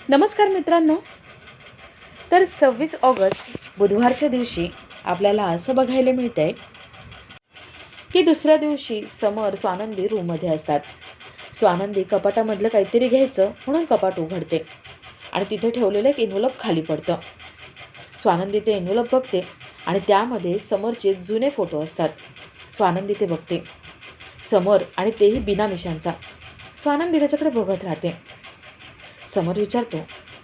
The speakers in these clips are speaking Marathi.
नमस्कार मित्रांनो. तर 26 ऑगस्ट बुधवारच्या दिवशी आपल्याला असं बघायला मिळतंय की दुसऱ्या दिवशी समर स्वानंदी रूममध्ये असतात. स्वानंदी कपाटामधलं काहीतरी घ्यायचं म्हणून कपाट उघडते आणि तिथे ठेवलेलं एक एन्व्हलप खाली पडतं. स्वानंदी ते एन्व्हलप बघते आणि त्यामध्ये समरचे जुने फोटो असतात. स्वानंदी ते बघते. समर आणि तेही बिना मिशांचा. स्वानंदी त्याच्याकडे बघत राहते. समर विचारतो,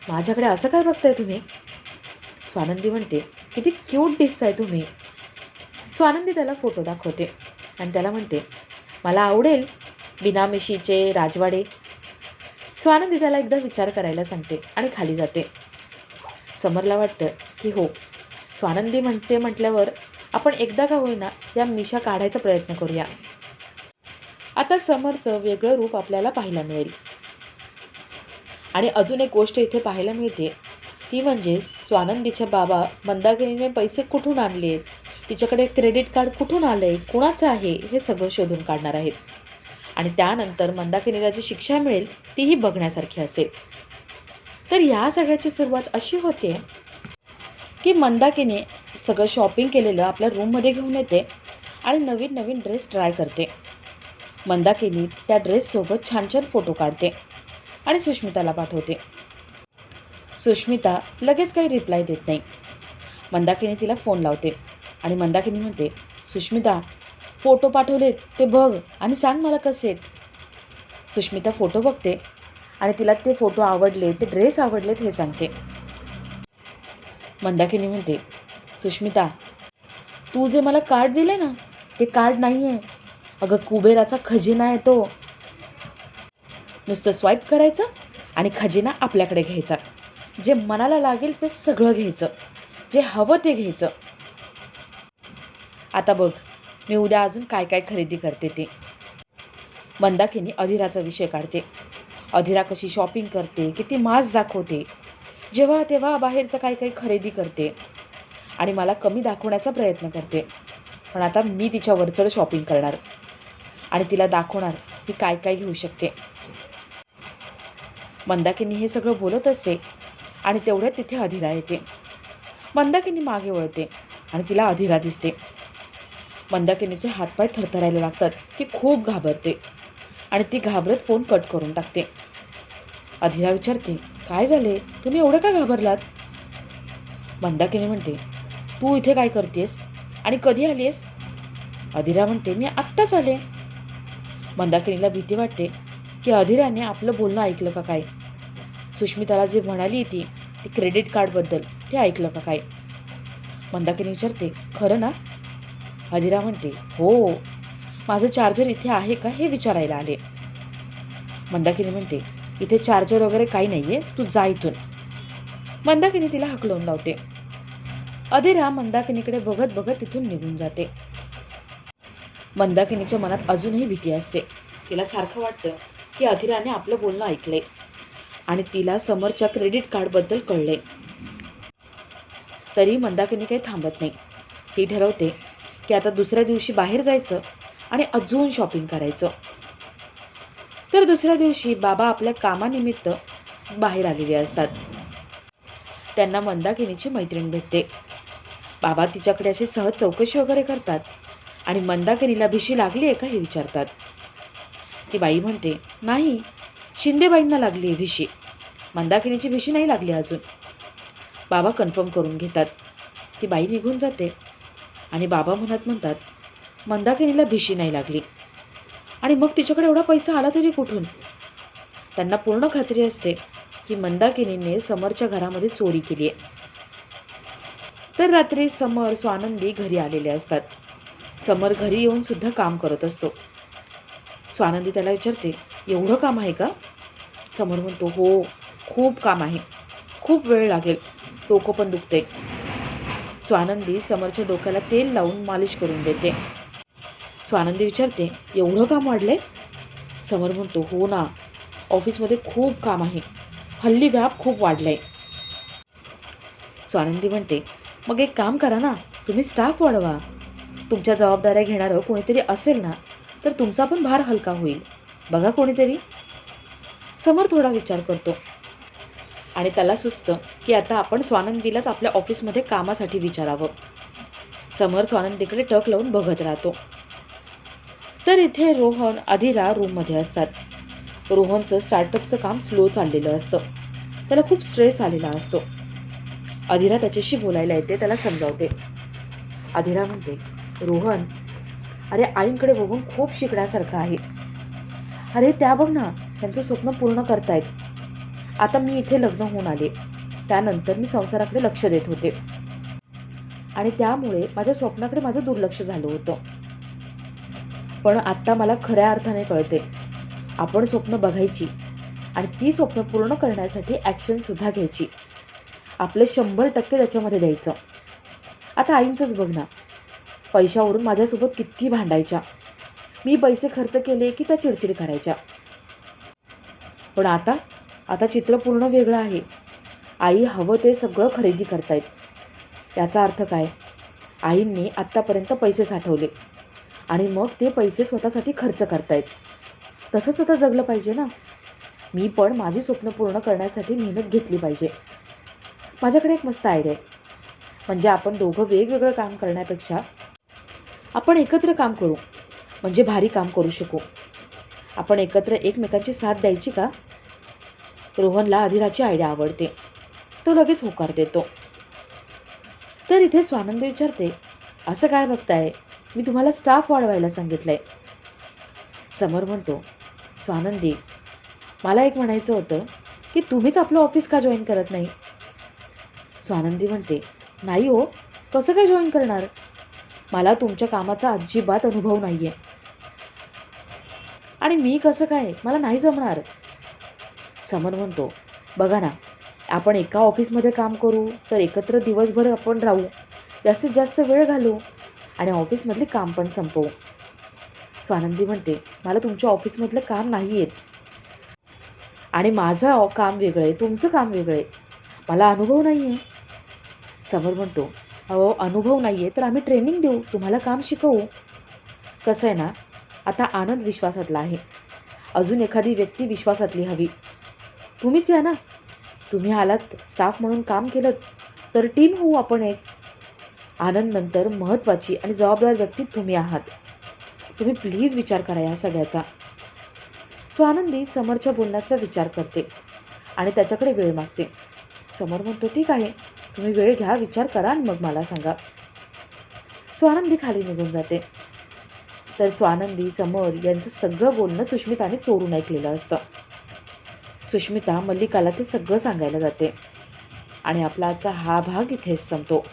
माझ्याकडे असं काय बघताय तुम्ही? स्वानंदी म्हणते, किती क्यूट दिसताय तुम्ही. स्वानंदी त्याला फोटो दाखवते आणि त्याला म्हणते, मला आवडेल बिना मिशीचे राजवाडे. स्वानंदी त्याला एकदा विचार करायला सांगते आणि खाली जाते. समरला वाटतं की हो, स्वानंदी म्हणते म्हटल्यावर आपण एकदा का होईना या मिशा काढायचा प्रयत्न करूया. आता समरचं वेगळं रूप आपल्याला पाहायला मिळेल. आणि अजून एक गोष्ट इथे पाहायला मिळते, ती म्हणजे स्वानंदीच्या बाबा मंदाकिनीने पैसे कुठून आणलेत, तिच्याकडे क्रेडिट कार्ड कुठून आलं आहे, कुणाचं आहे, हे सगळं शोधून काढणार आहेत. आणि त्यानंतर मंदाकिनीला जी शिक्षा मिळेल तीही बघण्यासारखी असेल. तर या सगळ्याची सुरुवात अशी होते की मंदाकिनी सगळं शॉपिंग केलेलं आपल्या रूममध्ये घेऊन येते आणि नवीन नवीन ड्रेस ट्राय करते. मंदाकिनी त्या ड्रेससोबत छान छान फोटो काढते आणि सुष्मिताला पाठवते. सुष्मिता लगेच काही रिप्लाय देत नाही. मंदाकिनी तिला फोन लावते आणि मंदाकिनी म्हणते, सुष्मिता, फोटो पाठवलेत ते बघ आणि सांग मला कसे आहेत. सुष्मिता फोटो बघते आणि तिला ते फोटो आवडले, ते ड्रेस आवडलेत हे सांगते. मंदाकिनी म्हणते, सुष्मिता, तू जे मला कार्ड दिले ना, ते कार्ड नाही आहे. अगं, कुबेराचा खजिना आहे तो. नुसतं स्वाईप करायचं आणि खजिना आपल्याकडे घ्यायचा. जे मनाला लागेल ते सगळं घ्यायचं, जे हवं ते घ्यायचं. आता बघ, मी उद्या अजून काय काय खरेदी करते ते. मंदाकिनी अधिराचा विषय काढते. अधिरा कशी शॉपिंग करते, किती मास दाखवते, जेव्हा तेव्हा बाहेरचं काही काही खरेदी करते आणि मला कमी दाखवण्याचा प्रयत्न करते. पण आता मी तिच्यावर चढ शॉपिंग करणार आणि तिला दाखवणार मी काय काय घेऊ शकते. मंदाकिनी हे सगळं बोलत असते आणि तेवढ्यात तिथे अधिरा येते. मंदाकिनी मागे वळते आणि तिला अधिरा दिसते. मंदाकिनीचे हातपाय थरथरायला लागतात. ती खूप घाबरते आणि ती घाबरत फोन कट करून टाकते. अधिरा विचारते, काय झाले, तुम्ही एवढं का घाबरलात? मंदाकिनी म्हणते, तू इथे काय करतेस आणि कधी आलीस? अधिरा म्हणते, मी आत्ताच आले. मंदाकिनीला भीती वाटते की अधिराने आपलं बोलणं ऐकलं का काय. सुष्मिताला जे म्हणाली ती क्रेडिट कार्डबद्दल ते ऐकलं का काय. मंदाकिनी विचारते, खरं ना? अधिरा म्हणते, हो, माझं चार्जर इथे आहे का हे विचारायला आले. मंदाकिनी म्हणते, इथे चार्जर वगैरे काही नाही आहे, तू जा इथून. मंदाकिनी तिला हकलवून लावते. अधिरा मंदाकिनीकडे बघत बघत तिथून निघून जाते. मंदाकिनीच्या मनात अजूनही भीती असते. तिला सारखं वाटतं की अधिराने आपलं बोलणं ऐकलंय आणि तिला समरच्या क्रेडिट कार्डबद्दल कळलंय. तरी मंदाकिनी काही थांबत नाही. ती ठरवते की आता दुसऱ्या दिवशी बाहेर जायचं आणि अजून शॉपिंग करायचं. तर दुसऱ्या दिवशी बाबा आपल्या कामानिमित्त बाहेर आलेले असतात. त्यांना मंदाकिनीची मैत्रीण भेटते. बाबा तिच्याकडे अशी सहज चौकशी वगैरे करतात आणि मंदाकिनीला भिशी लागली आहे का हे विचारतात. ती बाई म्हणते, नाही, शिंदेबाईंना लागली आहे भिशी, मंदाकिनीची भिशी नाही लागली अजून. बाबा कन्फर्म करून घेतात. ती बाई निघून जाते आणि बाबा म्हणतात, मंदाकिनीला भिशी नाही लागली आणि मग तिच्याकडे एवढा पैसा आला तरी कुठून. त्यांना पूर्ण खात्री असते की मंदाकिनीने समरच्या घरामध्ये चोरी केली आहे. तर रात्री समर स्वानंदी घरी आलेले असतात. समर घरी येऊन सुद्धा काम करत असतो. स्वानंदी त्याला विचारते, एवढं काम आहे का? समर म्हणतो, हो, खूप काम आहे, खूप वेळ लागेल, डोकं पण दुखते. स्वानंदी समरच्या डोक्याला तेल लावून मालिश करून देते. स्वानंदी विचारते, एवढं काम वाढलंय? समर म्हणतो, हो ना, ऑफिसमध्ये खूप काम आहे, हल्ली व्याप खूप वाढलाय. स्वानंदी म्हणते, मग एक काम करा ना, तुम्ही स्टाफ वाढवा. तुमच्या जबाबदाऱ्या घेणारं कोणीतरी असेल ना, तर तुमचा पण भार हलका होईल. बघा कोणीतरी. समर थोडा विचार करतो. आणि त्याला सुचतं की आता आपण स्वानंदीलाच आपल्या ऑफिसमध्ये कामासाठी विचारावं. समर स्वानंदीकडे टक लावून बघत राहतो. तर इथे रोहन अधिरा रूममध्ये असतात. रोहनचं स्टार्टअपचं काम स्लो चाललेलं असतं. त्याला खूप स्ट्रेस आलेला असतो. अधिरा त्याच्याशी बोलायला येते, त्याला समजावते. अधिरा म्हणते, रोहन, अरे आईंकडे बघून खूप शिकण्यासारखं आहे. अरे त्या बघ ना, त्यांचं स्वप्न पूर्ण करतायत. आता मी इथे लग्न होऊन आले, त्यानंतर मी संसाराकडे लक्ष देत होते आणि त्यामुळे माझ्या स्वप्नाकडे माझं दुर्लक्ष झालं होतं. पण आत्ता मला खऱ्या अर्थाने कळते, आपण स्वप्न बघायची आणि ती स्वप्न पूर्ण करण्यासाठी ॲक्शनसुद्धा घ्यायची. आपले 100% त्याच्यामध्ये द्यायचं. आता आईंचंच बघ ना, पैशावरून माझ्यासोबत किती भांडायच्या. मी पैसे खर्च केले की त्या चिडचिड करायच्या. पण आता चित्र पूर्ण वेगळं आहे. आई हवं ते सगळं खरेदी करतायत. याचा अर्थ काय? आईंनी आत्तापर्यंत पैसे साठवले आणि मग ते पैसे स्वतःसाठी खर्च करतायत. तसंच आता जगलं पाहिजे ना. मी पण माझी स्वप्न पूर्ण करण्यासाठी मेहनत घेतली पाहिजे. माझ्याकडे एक मस्त आयडिया आहे. म्हणजे आपण दोघं वेगवेगळं काम करण्यापेक्षा आपण एकत्र काम करू, म्हणजे भारी काम करू शकू. आपण एकत्र एकमेकांची साथ द्यायची का? रोहनला अधिराची आयडिया आवडते. तो लगेच होकार देतो. तर इथे स्वानंदी विचारते, असं काय बघताय? मी तुम्हाला स्टाफ वाढवायला सांगितलंय. समर म्हणतो, स्वानंदी, मला एक म्हणायचं होतं की तुम्हीच आपलं ऑफिस का जॉईन करत नाही? स्वानंदी म्हणते, नाही हो, कसं काय जॉईन करणार? मला तुमच्या कामाचा अजिबात अनुभव नाही आहे आणि मी कसं काय, मला नाही जमणार. समर म्हणतो, बघा ना, आपण एका ऑफिसमध्ये काम करू तर एकत्र दिवसभर आपण राहू, जास्तीत जास्त वेळ घालू आणि ऑफिसमधली काम पण संपवू. स्वानंदी म्हणते, मला तुमच्या ऑफिसमधलं काम नाही येत आणि माझं काम वेगळं आहे, तुमचं काम वेगळं आहे. मला अनुभव नाही आहे. समर म्हणतो, अहो अनुभव नाही आहे तर आम्ही ट्रेनिंग देऊ, तुम्हाला काम शिकवू. कसं आहे ना, आता आनंद विश्वासातला आहे, अजून एखादी व्यक्ती विश्वासातली हवी. तुम्हीच या ना. तुम्ही आलात, स्टाफ म्हणून काम केलं तर टीम होऊ आपण एक. आनंद नंतर महत्त्वाची आणि जबाबदार व्यक्ती तुम्ही आहात. तुम्ही प्लीज विचार करा या सगळ्याचा. स्वानंदी समरच्या बोलण्याचा विचार करते आणि त्याच्याकडे वेळ मागते. समर म्हणतो, ठीक आहे, तुम्ही वेळ घ्या, विचार करा आणि मग मला सांगा. स्वानंदी खाली निघून जाते. तर स्वानंदी समर यांचं सगळं बोलणं सुष्मिताने चोरून ऐकलेलं असतं. सुष्मिता मल्लिकाला ते सगळं सांगायला जाते आणि आपला आजचा हा भाग इथेच संपतो.